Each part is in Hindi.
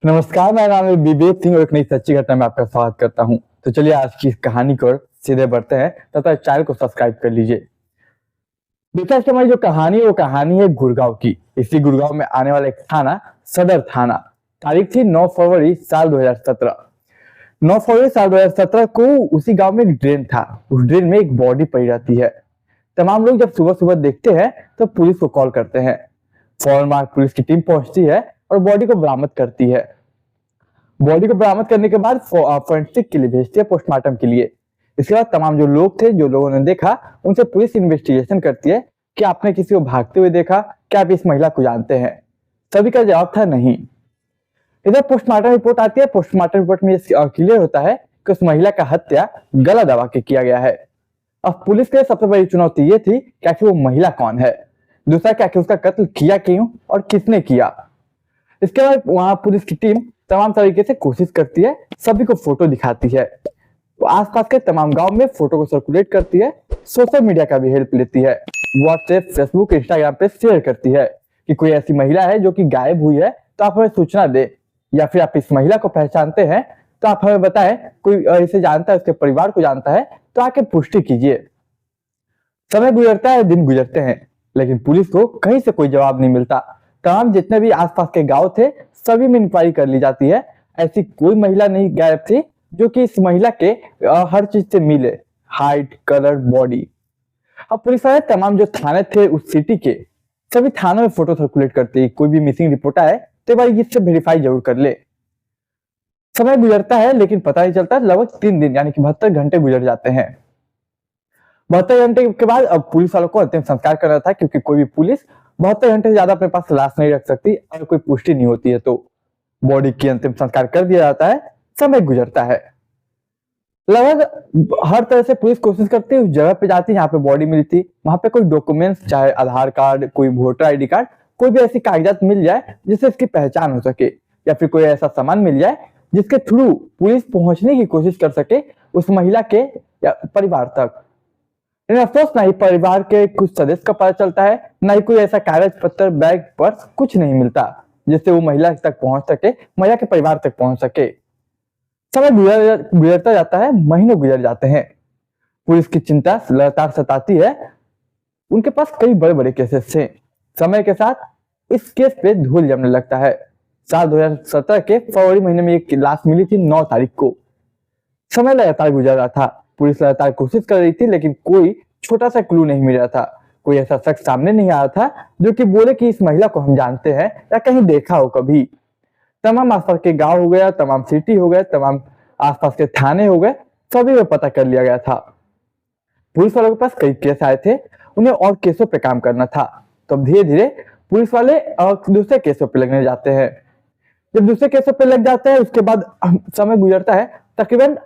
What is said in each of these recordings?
नमस्कार, मेरा नाम है विवेक सिंह और एक नई सच्ची घटना में आपका स्वागत करता हूं। तो चलिए आज की इस कहानी को सीधे बढ़ते हैं। तब तक चैनल को सब्सक्राइब कर लीजिए। देखिए, आज की हमारी जो कहानी है वो कहानी है गुड़गांव की। इसी गुड़गांव में आने वाला एक थाना सदर थाना। तारीख थी 9 फरवरी साल 2017। 9 फरवरी साल 2017 को उसी गांव में एक ड्रेन था। उस ड्रेन में एक बॉडी पड़ी रहती है। तमाम लोग जब सुबह सुबह देखते हैं तो पुलिस को कॉल करते हैं। फौरन पुलिस की टीम पहुंचती है और बॉडी को बरामद करती है। बॉडी को बरामद करने के बाद फोरेंसिक के लिए भेजती है, पोस्टमार्टम के लिए। इसके बाद तमाम जो लोग थे, जो लोगों ने देखा, उनसे पुलिस इन्वेस्टिगेशन करती है कि आपने किसी को भागते हुए देखा, क्या आप इस महिला को जानते हैं। सभी का जवाब था नहीं। इधर पोस्टमार्टम रिपोर्ट आती है। पोस्टमार्टम रिपोर्ट में क्लियर होता है कि उस महिला का हत्या गला दबा के किया गया है। अब पुलिस के लिए सबसे बड़ी चुनौती ये थी कि आखिर वो महिला कौन है, दूसरा कि आखिर उसका कत्ल किया क्यों और किसने किया। इसके बाद वहां पुलिस की टीम तमाम तरीके से कोशिश करती है, सभी को फोटो दिखाती है, तो आसपास के तमाम गांव में फोटो को सर्कुलेट करती है। सोशल मीडिया का भी हेल्प लेती है। व्हाट्सएप, फेसबुक, इंस्टाग्राम पे शेयर करती है कि कोई ऐसी महिला है जो कि गायब हुई है तो आप हमें सूचना दे, या फिर आप इस महिला को पहचानते हैं तो आप हमें बताएं, कोई इसे जानता है, उसके परिवार को जानता है तो आके पुष्टि कीजिए। समय गुजरता है, दिन गुजरते हैं, लेकिन पुलिस को कहीं से कोई जवाब नहीं मिलता। तमाम जितने भी आसपास के गांव थे सभी में इंक्वायरी कर ली जाती है। ऐसी कोई महिला नहीं गायब थी जो कि इस महिला के हर चीज से मिले, हाइट, कलर, बॉडी। अब पुलिस वाले तमाम जो थाने थे उस सिटी के, सभी थानों में फोटो सर्कुलेट करते, कोई भी मिसिंग रिपोर्ट आए तो भाई इससे वेरीफाई जरूर कर ले। समय गुजरता है लेकिन पता नहीं चलता। लगभग 3 दिन यानी कि 72 घंटे गुजर जाते हैं। 72 घंटे के बाद अब पुलिस वालों को अंतिम संस्कार करना था, क्योंकि कोई भी पुलिस 72 घंटे से ज्यादा अपने पास लाश नहीं रख सकती। अगर कोई पुष्टि नहीं होती है तो बॉडी की अंतिम संस्कार कर दिया जाता है। समय गुजरता है। लगभग हर तरह से पुलिस कोशिश करती है, उस जगह पे जाती है जहाँ पे बॉडी मिली थी, वहां पे कोई डॉक्यूमेंट्स, चाहे आधार कार्ड, कोई वोटर आईडी कार्ड, कोई भी ऐसी कागजात मिल जाए जिससे इसकी पहचान हो सके, या फिर कोई ऐसा सामान मिल जाए जिसके थ्रू पुलिस पहुंचने की कोशिश कर सके उस महिला के या परिवार तक। अफसोस ना ही परिवार के कुछ सदस्य का पता चलता है, ना ही कोई ऐसा कागज पत्र, बैग, पर्स कुछ नहीं मिलता जिससे वो महिला तक पहुंच सके, महिला के परिवार तक पहुंच सके। समय गुजरता जाता है, महीने गुजर जाते हैं। पुलिस की चिंता लगातार सताती है। उनके पास कई बड़े बड़े केसेस थे। समय के साथ इस केस पे धूल जमने लगता है। साल 2017 के फरवरी महीने में एक लाश मिली थी 9 तारीख को। समय लगातार गुजर रहा था। पुलिस लगातार कोशिश कर रही थी, लेकिन कोई छोटा सा क्लू नहीं मिल रहा था। कोई ऐसा शख्स सामने नहीं आ रहा था जो कि बोले कि इस महिला को हम जानते हैं या कहीं देखा हो कभी। तमाम आसपास के गांव हो गया, तमाम सिटी हो गए, तमाम आसपास के थाने हो गए, सभी में पता कर लिया गया था। पुलिस वालों के पास कई केस आए थे, उन्हें और केसों पे काम करना था। तो धीरे धीरे पुलिस वाले दूसरे केसों पे लगने जाते हैं। जब दूसरे केसों पे लग जाते हैं, उसके बाद समय गुजरता है। तकरीबन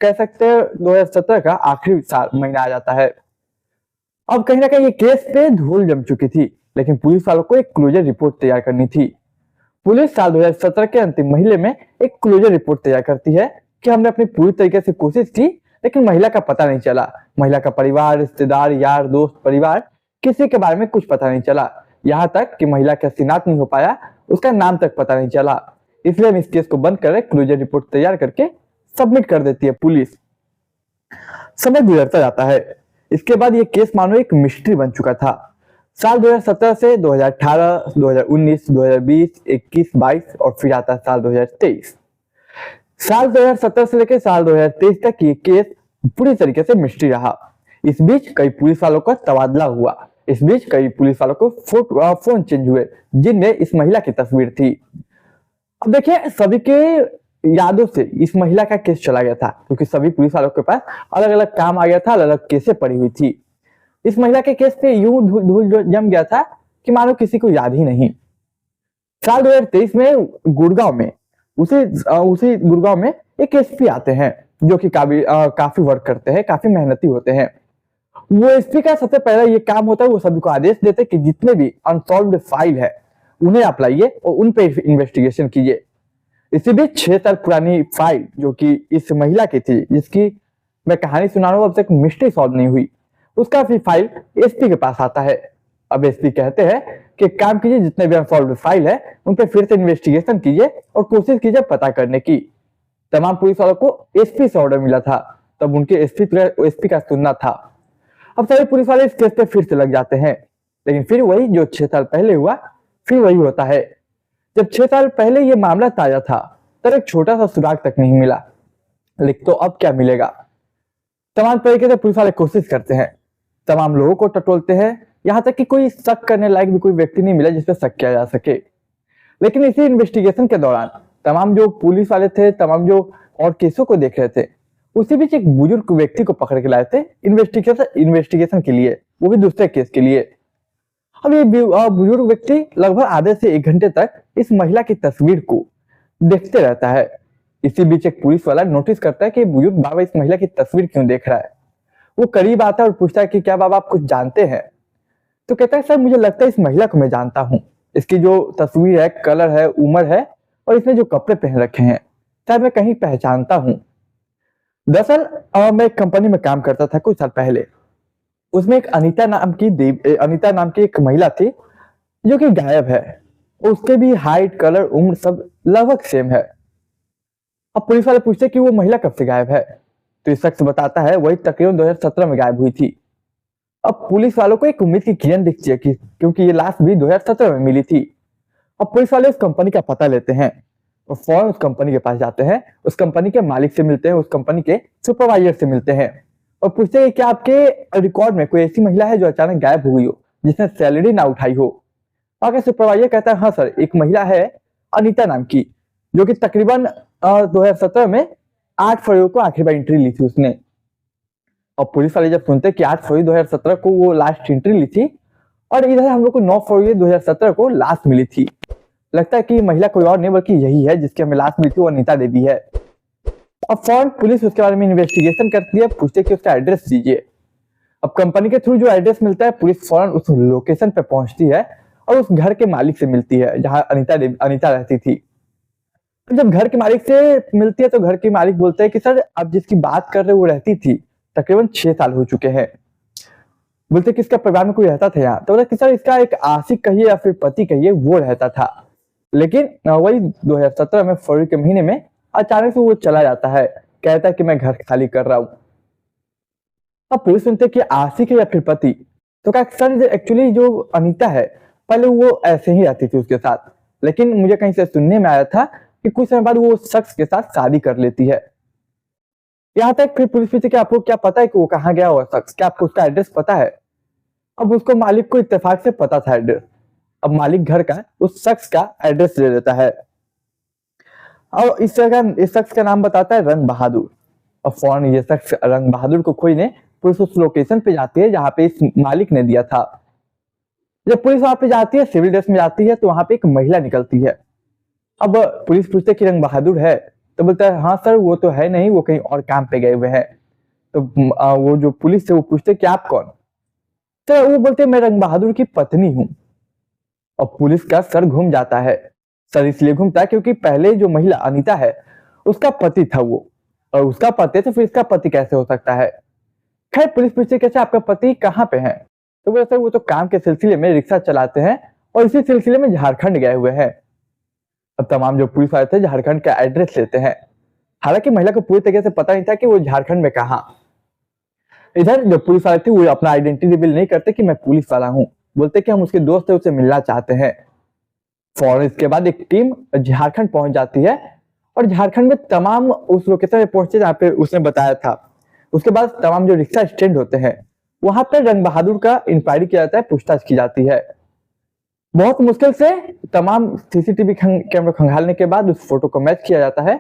कह सकते हैं 2017 का आखिरी साल महीना आ जाता है। अब कहीं ना कहीं ये केस पे धूल जम चुकी थी, लेकिन पुलिस वालों को एक क्लोजर रिपोर्ट तैयार करनी थी। पुलिस साल 2017 के अंतिम महीने में एक क्लोजर रिपोर्ट तैयार करती है कि हमने अपनी पूरी तरीके से कोशिश की, लेकिन महिला का पता नहीं चला। महिला का परिवार, रिश्तेदार, यार, दोस्त, परिवार, किसी के बारे में कुछ पता नहीं चला। यहाँ तक कि महिला का शिनाख्त नहीं हो पाया, उसका नाम तक पता नहीं चला। इसलिए हम इस केस को बंद कर क्लोजर रिपोर्ट तैयार करके सबमिट कर देती है पुलिस। समय गुजरता जाता है। इसके बाद ये केस मानो एक मिस्ट्री बन चुका था। साल 2017 से 2018, 2019, 2020, 21, 22 और फिर आता है साल 2023। साल 2017 से लेकर साल 2023 तक ये केस पूरी तरीके से मिस्ट्री रहा। इस बीच कई पुलिस वालों का तबादला हुआ। इस बीच कई पुलिस वालों को फोन चेंज हुए जिनमें इस महिला की तस्वीर थी। अब देखिए, सभी के यादों से इस महिला का केस चला गया था, क्योंकि सभी पुलिस वालों के पास अलग अलग काम आ गया था, अलग अलग केसें पड़ी हुई थी। इस महिला के केस पे यूं धूल जम गया था कि मानो किसी को याद ही नहीं। साल 2023 में गुड़गांव में उसी गुड़गांव में एक एसपी आते हैं जो कि काफी वर्क करते हैं, काफी मेहनती होते हैं। वो एसपी का सबसे पहला ये काम होता है, वो सभी को आदेश देते कि जितने भी अनसॉल्व्ड फाइल है उन्हें आप लाइए और उन पे इन्वेस्टिगेशन कीजिए। इसी बीच 6 साल पुरानी फाइल जो कि इस महिला की थी, जिसकी मैं कहानी सुना रहा हूं, अब तक मिस्ट्री सॉल्व नहीं हुई, उसका भी फाइल एसपी के पास आता है। अब एसपी कहते हैं कि काम कीजिए, जितने भी अनसॉल्व्ड फाइल है उन पे फिर से इन्वेस्टिगेशन कीजिए और कोशिश कीजिए पता करने की। तमाम पुलिस वालों को एसपी से ऑर्डर मिला था, तब उनके एसपी का सुनना था। अब सभी पुलिस वाले इस केस पे फिर से लग जाते हैं, लेकिन फिर वही जो 6 साल पहले हुआ फिर वही होता है। जब 6 साल पहले ये मामला ताजा था तब एक छोटा सा सुराग तक नहीं मिला, लेकिन तो अब क्या मिलेगा। तमाम तरीके से पुलिस वाले कोशिश करते हैं, तमाम लोगों को टटोलते हैं, यहाँ तक कि कोई शक करने लायक भी कोई व्यक्ति नहीं मिला जिस पर शक किया जा सके। लेकिन इसी इन्वेस्टिगेशन के दौरान तमाम जो पुलिस वाले थे, तमाम जो और केसों को देख रहे थे, उसी बीच एक बुजुर्ग व्यक्ति को पकड़ के लाए थे इन्वेस्टिगेशन के लिए, वो भी दूसरे केस के लिए। अब ये बुजुर्ग व्यक्ति लगभग आधे से 1 घंटे तक इस महिला की तस्वीर को देखते रहता है। इसी बीच एक पुलिस वाला नोटिस करता है कि बुजुर्ग बाबा इस महिला की तस्वीर क्यों देख रहा है। वो करीब आता है और पूछता है कि क्या बाबा आप कुछ जानते हैं। तो कहता है सर मुझे लगता है इस महिला को मैं जानता हूँ, इसकी जो तस्वीर है, कलर है, उम्र है और इसने जो कपड़े पहन रखे हैं शायद मैं कहीं पहचानता हूँ। दरअसल मैं एक कंपनी में काम करता था कुछ साल पहले, उसमें एक अनीता नाम की एक महिला थी जो कि गायब है। उसके भी हाइट, कलर, उम्र सब लगभग सेम है। अब पुलिस वाले पूछते कि वो महिला कब से गायब है, तो इस शख्स बताता है वही तकरीबन 2017 में गायब हुई थी। अब पुलिस वालों को एक उम्मीद की किरण दिखती है क्योंकि ये लाश भी 2017 में मिली थी। अब पुलिस वाले उस कंपनी का पता लेते हैं और फौरन उस कंपनी के पास जाते हैं, उस कंपनी के मालिक से मिलते हैं, उस कंपनी के सुपरवाइजर से मिलते हैं और पूछते हैं क्या आपके रिकॉर्ड में कोई ऐसी महिला है जो अचानक गायब हो गई हो, जिसने सैलरी ना उठाई हो। आगे सुपरवाइजर कहता है हाँ सर, एक महिला है अनीता नाम की, जो कि तकरीबन 2017 में 8 फरवरी को आखिरी बार एंट्री ली थी उसने। और पुलिस वाले जब सुनते कि 8 फरवरी 2017 को वो लास्ट एंट्री ली थी और इधर हम लोग को 9 फरवरी 2017 को लाश मिली थी, लगता है कि महिला कोई और नहीं बल्कि यही है जिसकी हमें लाश मिली थी, वो अनीता देवी है। अब फौरन पुलिस उसके बारे में इन्वेस्टिगेशन करती है, पूछते कि उसका एड्रेस दीजिए। अब कंपनी के थ्रू जो एड्रेस मिलता है, पुलिस फौरन उस लोकेशन पे पहुंचती है और उस घर के मालिक से मिलती है जहां अनीता रहती थी। तो जब घर के मालिक से मिलती है तो घर के मालिक बोलते हैं कि सर आप जिसकी बात कर रहे हो वो रहती थी, तकरीबन 6 साल हो चुके हैं। बोलते कि इसका परिवार में कोई रहता था यहाँ, तो बोला कि सर इसका एक आशिक कहिए या फिर पति कहिए वो रहता था, लेकिन वही 2017 में फरवरी के महीने में अचानक से वो चला जाता है, कहता है कि मैं घर खाली कर रहा हूँ। अब पुलिस सुनते कि आशिक है या फिर पति, तो कहा सर एक्चुअली जो अनीता है पहले वो ऐसे ही रहती थी उसके साथ, लेकिन मुझे कहीं से सुनने में आया था कि कुछ समय बाद वो उस शख्स के साथ शादी कर लेती है। यहाँ तक फिर पुलिस पूछती कि आपको क्या पता है कि वो कहाँ गया हुआ शख्स, क्या आपको उसका एड्रेस पता है। अब उसको मालिक को इत्तेफाक से पता था एड्रेस। अब मालिक घर का उस शख्स का एड्रेस दे देता है और इस शख्स का नाम बताता है रंग बहादुर। और फौरन ये शख्स रंग बहादुर को खोजने पुलिस उस लोकेशन पे जाती है जहां पे इस मालिक ने दिया था। जब पुलिस वहां पे जाती है, सिविल ड्रेस में जाती है, तो वहां पे एक महिला निकलती है। अब पुलिस पूछते कि रंग बहादुर है, तो बोलता है हाँ सर वो तो है नहीं, वो कहीं और काम पे गए हुए हैं। तो वो जो पुलिस है वो पूछते कि आप कौन, तो वो बोलते मैं रंग बहादुर की पत्नी हूँ। और पुलिस का सर घूम जाता है। सर इसलिए घूमता है क्योंकि पहले जो महिला अनीता है उसका पति था वो, और उसका पति तो फिर इसका पति कैसे हो सकता है। खैर पुलिस पूछती कैसे आपका पति कहाँ पे है, तो बोले सर वो तो काम के सिलसिले में रिक्शा चलाते हैं और इसी सिलसिले में झारखंड गए हुए हैं। अब तमाम जो पुलिस वाले थे झारखंड का एड्रेस लेते हैं, हालांकि महिला को पूरी तरीके से पता नहीं था कि वो झारखंड में कहाँ। इधर जो पुलिस वाले थे वो अपना आइडेंटिटी रिवील नहीं करते कि मैं पुलिस वाला हूँ, बोलते कि हम उसके दोस्त है, उससे मिलना चाहते हैं। फौरन इसके बाद एक टीम झारखंड पहुंच जाती है और झारखंड में तमाम उस लोकेशन पे पहुंचते जहाँ पे उसने बताया था। उसके बाद तमाम जो रिक्शा स्टैंड होते हैं वहां पर रंग बहादुर का इंक्वायरी किया जाता है, पूछताछ की जाती है। बहुत मुश्किल से तमाम सीसीटीवी कैमरा खंगालने के बाद उस फोटो को मैच किया जाता है,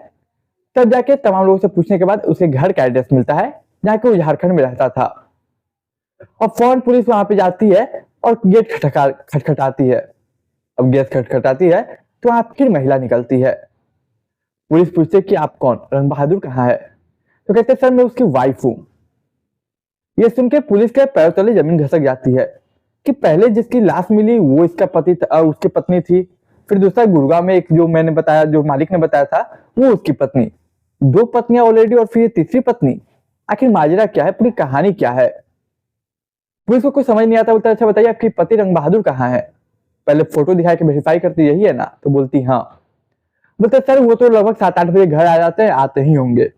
तब जाके तमाम लोगों से पूछने के बाद उसे घर का एड्रेस मिलता है जहाँ के वो झारखंड में रहता था। और फौरन पुलिस वहां पे जाती है और गेट खटखटाती है। अब गेट खटखटाती है तो वहां फिर महिला निकलती है। पुलिस पूछती है कि आप कौन, रंग बहादुर कहाँ है, तो कहते सर मैं उसकी वाइफ हूं। ये सुन के पुलिस के पैर तले जमीन घसक जाती है कि पहले जिसकी लाश मिली वो इसका पति था, उसकी पत्नी थी, फिर दूसरा गुड़गांव में एक जो मैंने बताया, जो मालिक ने बताया था वो उसकी पत्नी, 2 पत्नियां ऑलरेडी और फिर ये तीसरी पत्नी। आखिर माजरा क्या है, पूरी कहानी क्या है। पुलिस को कुछ समझ नहीं आता। बोलता अच्छा बताइए आपकी पति रंग बहादुर कहाँ है। पहले फोटो दिखा के वेरीफाई करती, यही है ना? तो बोलती हाँ। बोलते सर वो तो लगभग 7-8 बजे घर आ जाते हैं, आते ही होंगे।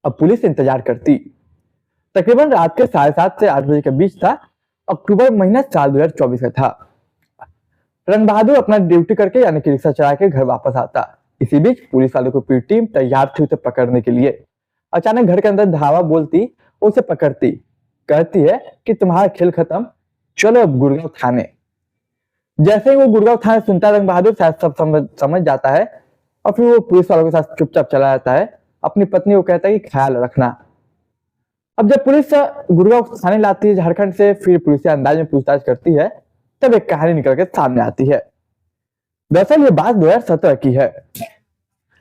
अब पुलिस इंतजार करती। तकरीबन रात के 7:30 से 8 बजे के बीच था। अक्टूबर महीना साल 2024 का था। रंग बहादुर अपना ड्यूटी करके यानी कि रिक्शा चला के घर वापस आता। इसी बीच पुलिस वालों की पूरी टीम तैयार थी उसे पकड़ने के लिए। अचानक घर के अंदर धावा बोलती, उसे पकड़ती, कहती है कि तुम्हारा खेल खत्म, चलो अब गुड़गांव थाने। जैसे ही वो गुड़गांव थाने सुनता, रंग बहादुर शायद सब समझ जाता है और फिर वो पुलिस वालों के साथ चुपचाप चला जाता है। अपनी पत्नी को कहता है कि ख्याल रखना। अब जब पुलिस गुड़गांव थाने लाती है झारखंड से, फिर पुलिस के अंदाज में पूछताछ करती है, तब एक कहानी निकल के सामने आती है। दरअसल ये बात 2017 की है।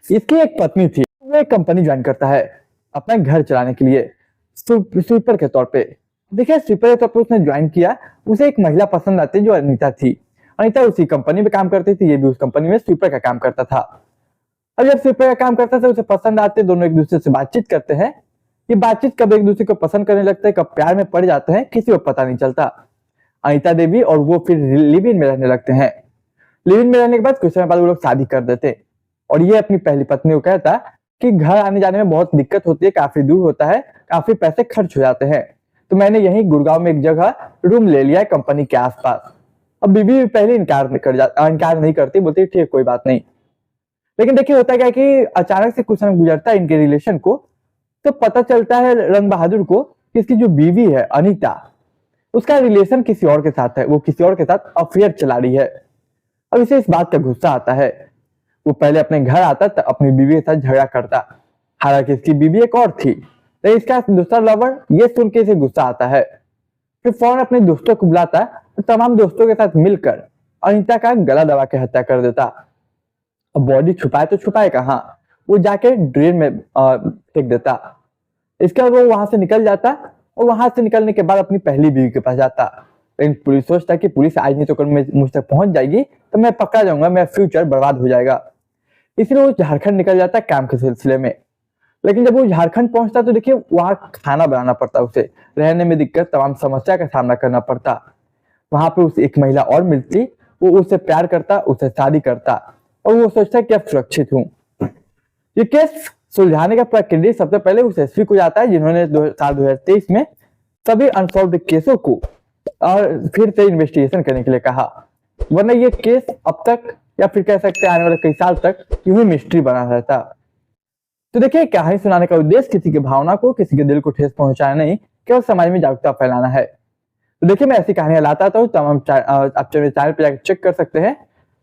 इसकी एक पत्नी थी, वो एक कंपनी ज्वाइन करता है अपना घर चलाने के लिए, स्वीपर के तौर पे। देखिए स्वीपर के तौर पे उसने ज्वाइन किया। उसे एक महिला पसंद आती जो अनीता थी। अनीता उसी कंपनी में काम करती थी, ये भी उस कंपनी में स्वीपर का काम करता था। अब जब स्वीपर का काम करता था, उसे पसंद आते, दोनों एक दूसरे से बातचीत करते हैं। ये बातचीत कब एक दूसरे को पसंद करने लगते हैं, कब प्यार में पड़ जाते हैं, किसी को पता नहीं चलता। अनीता देवी और वो फिर लिव इन में रहने लगते हैं। लिव इन में रहने के बाद कुछ समय बाद वो लोग शादी कर देते और ये अपनी पहली पत्नी को कहता कि घर आने जाने में बहुत दिक्कत होती है, काफी दूर होता है, काफी पैसे खर्च हो जाते हैं, तो मैंने यही गुड़गांव में एक जगह रूम ले लिया है कंपनी के आसपास। अब बीवी पहले इनकार नहीं करती, बोलती ठीक कोई बात नहीं। लेकिन देखिए होता क्या कि अचानक से कुछ समय गुजरता है इनके रिलेशन को, तो पता चलता है रंग बहादुर को कि इसकी जो बीवी है अनीता, उसका रिलेशन किसी और के साथ है, वो किसी और के साथ अफेयर चला रही है। अब इसे इस बात का गुस्सा आता है। वो पहले अपने घर आता तो अपनी बीवी के साथ झगड़ा करता, हालांकि इसकी बीवी एक और थी, तो इसका दूसरा लवर ये सुन के इसे गुस्सा आता है। फिर फौरन अपने दोस्तों को बुलाता और तमाम दोस्तों के साथ मिलकर अनीता का गला दबा के हत्या कर देता। अब बॉडी छुपाए तो छुपाए कहाँ, वो जाके ड्रेन में फेंक देता। इसके बाद वो वहां से निकल जाता और वहां से निकलने के बाद अपनी पहली बीवी के पास जाता। लेकिन पुलिस सोचता कि पुलिस आज नहीं तो कल मुझ तक पहुंच जाएगी, तो मैं पकड़ा जाऊंगा, मेरा फ्यूचर बर्बाद हो जाएगा। इसलिए वो झारखंड निकल जाता काम के सिलसिले में। लेकिन जब वो झारखंड पहुंचता तो देखिए वहां खाना बनाना पड़ता, उसे रहने में दिक्कत, तमाम समस्या का सामना करना पड़ता। वहां पे उसे एक महिला और मिलती, वो उससे प्यार करता, उससे शादी करता और वो सोचता कि अब सुरक्षित हूँ। ये केस सुलझाने का प्रक्रिया सबसे पहले उस एसपी को जाता है जिन्होंने साल 2023 में सभी अनसॉल्व्ड केसों को और फिर से इन्वेस्टिगेशन करने के लिए कहा, वरना ये केस अब तक या फिर कह सकते हैं आने वाले कई साल तक यूं ही मिस्ट्री बना रहता। तो देखिए कहानी सुनाने का उद्देश्य किसी की भावना को, किसी के दिल को ठेस पहुंचाना नहीं, केवल समाज में जागरूकता फैलाना है। तो देखिए मैं ऐसी कहानियां लाता रहता हूँ, तमाम आप मेरे चैनल पर जाकर चेक कर सकते हैं,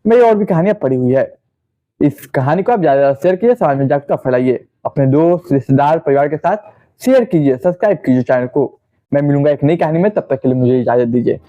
मेरी और भी कहानियां पड़ी हुई है। इस कहानी को आप ज्यादा शेयर कीजिए, समाज में जागरूकता फैलाइए, अपने दोस्त, रिश्तेदार, परिवार के साथ शेयर कीजिए, सब्सक्राइब कीजिए चैनल को। मैं मिलूंगा एक नई कहानी में, तब तक के लिए मुझे इजाजत दीजिए।